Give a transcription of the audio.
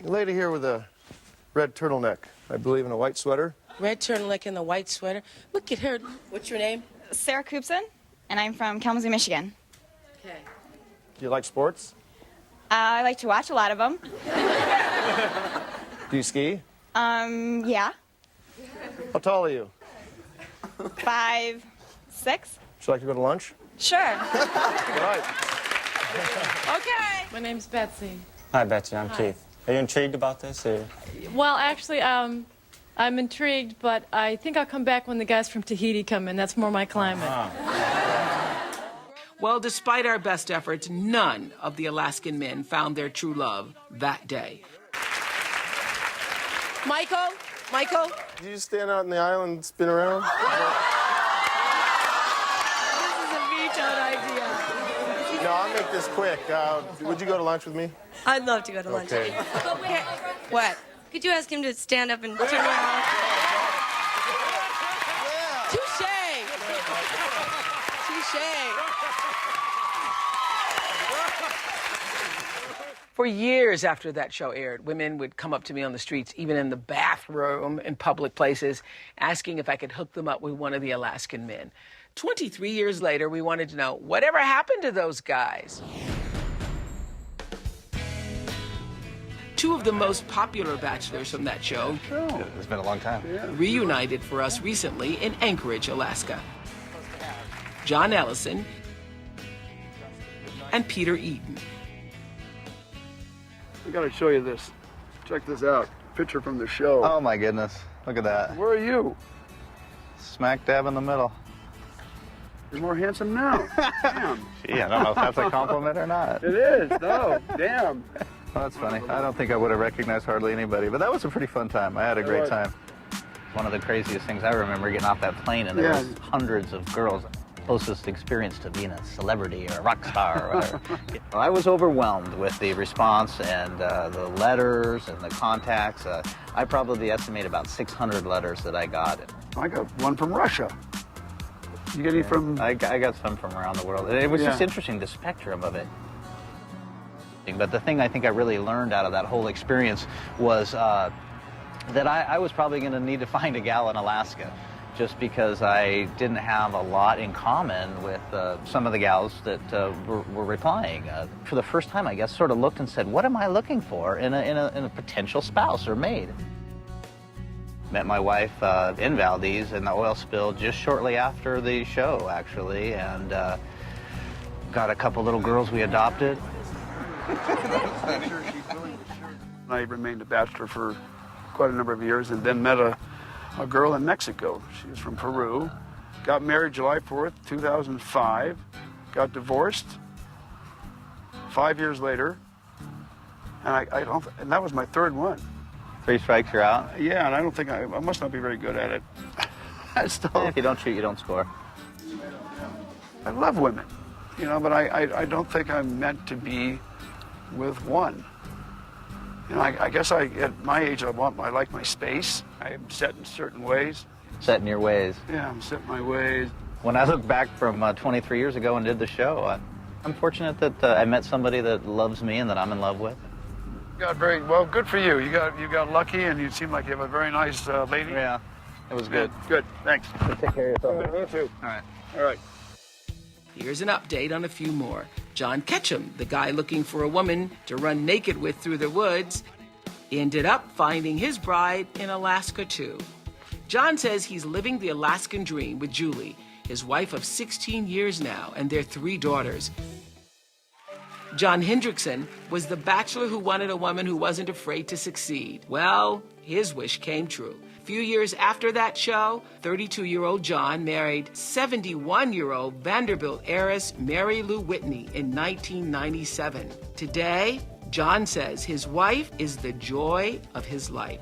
The lady here with a red turtleneck, I believe, in a white sweater. Red turtleneck and the white sweater. Look at her. What's your name? Sarah Coopson, and I'm from Kalamazoo, Michigan. Okay. Do you like sports? I like to watch a lot of them. Do you ski? Yeah. How tall are you? 5'6". Would you like to go to lunch? Sure. All right. Okay. My name's Betsy. Hi, Betsy. I'm Keith. Are you intrigued about this? Or? Well, actually, I'm intrigued, but I think I'll come back when the guys from Tahiti come in. That's more my climate. Well, despite our best efforts, none of the Alaskan men found their true love that day. Michael? Did you just stand out in the island and spin around? This is a vetoed idea. No, I'll make this quick. Would you go to lunch with me? I'd love to go to lunch. Okay. What? Could you ask him to stand up and turn around? Touche! For years after that show aired, women would come up to me on the streets, even in the bathroom, in public places, asking if I could hook them up with one of the Alaskan men. 23 years later, we wanted to know, whatever happened to those guys? Two of the most popular bachelors from that show It's been a long time. reunited for us recently in Anchorage, Alaska. John Ellison and Peter Eaton. I gotta show you this. Check this out. Picture from the show. Oh, my goodness. Look at that. Where are you? Smack dab in the middle. You're more handsome now. Damn. Gee, I don't know if that's a compliment or not. It is. No. Damn. Well, that's funny. I don't think I would have recognized hardly anybody, but that was a pretty fun time. I had a great time. One of the craziest things I remember getting off that plane, and there was hundreds of girls. Closest experience to being a celebrity or a rock star or whatever. I was overwhelmed with the response and the letters and the contacts. I probably estimate about 600 letters that I got. I got one from Russia. You get any from? I got some from around the world. It was just interesting, the spectrum of it. But the thing I think I really learned out of that whole experience was that I was probably going to need to find a gal in Alaska, just because I didn't have a lot in common with some of the gals that were replying. For the first time, I guess, sort of looked and said, what am I looking for in a potential spouse or maid? Met my wife in Valdez in the oil spill just shortly after the show, actually, and got a couple little girls we adopted. I remained a bachelor for quite a number of years and then met a girl in Mexico. She was from Peru. Got married July 4th, 2005. Got divorced 5 years later. And and that was my third one. 3 strikes, you're out? Yeah, and I don't think I must not be very good at it. If you don't shoot, you don't score. I love women, you know, but I don't think I'm meant to be with one. You know, I guess at my age, I like my space. I'm set in certain ways. Set in your ways. Yeah, I'm set in my ways. When I look back from 23 years ago and did the show, I'm fortunate that I met somebody that loves me and that I'm in love with. Got very well. Good for you. You got lucky, and you seem like you have a very nice lady. Yeah, it was good. Good. Thanks. Take care of yourself. You too. All right. Here's an update on a few more. John Ketchum, the guy looking for a woman to run naked with through the woods, ended up finding his bride in Alaska, too. John says he's living the Alaskan dream with Julie, his wife of 16 years now, and their 3 daughters. John Hendrickson was the bachelor who wanted a woman who wasn't afraid to succeed. Well, his wish came true. A few years after that show, 32-year-old John married 71-year-old Vanderbilt heiress Mary Lou Whitney in 1997. Today, John says his wife is the joy of his life.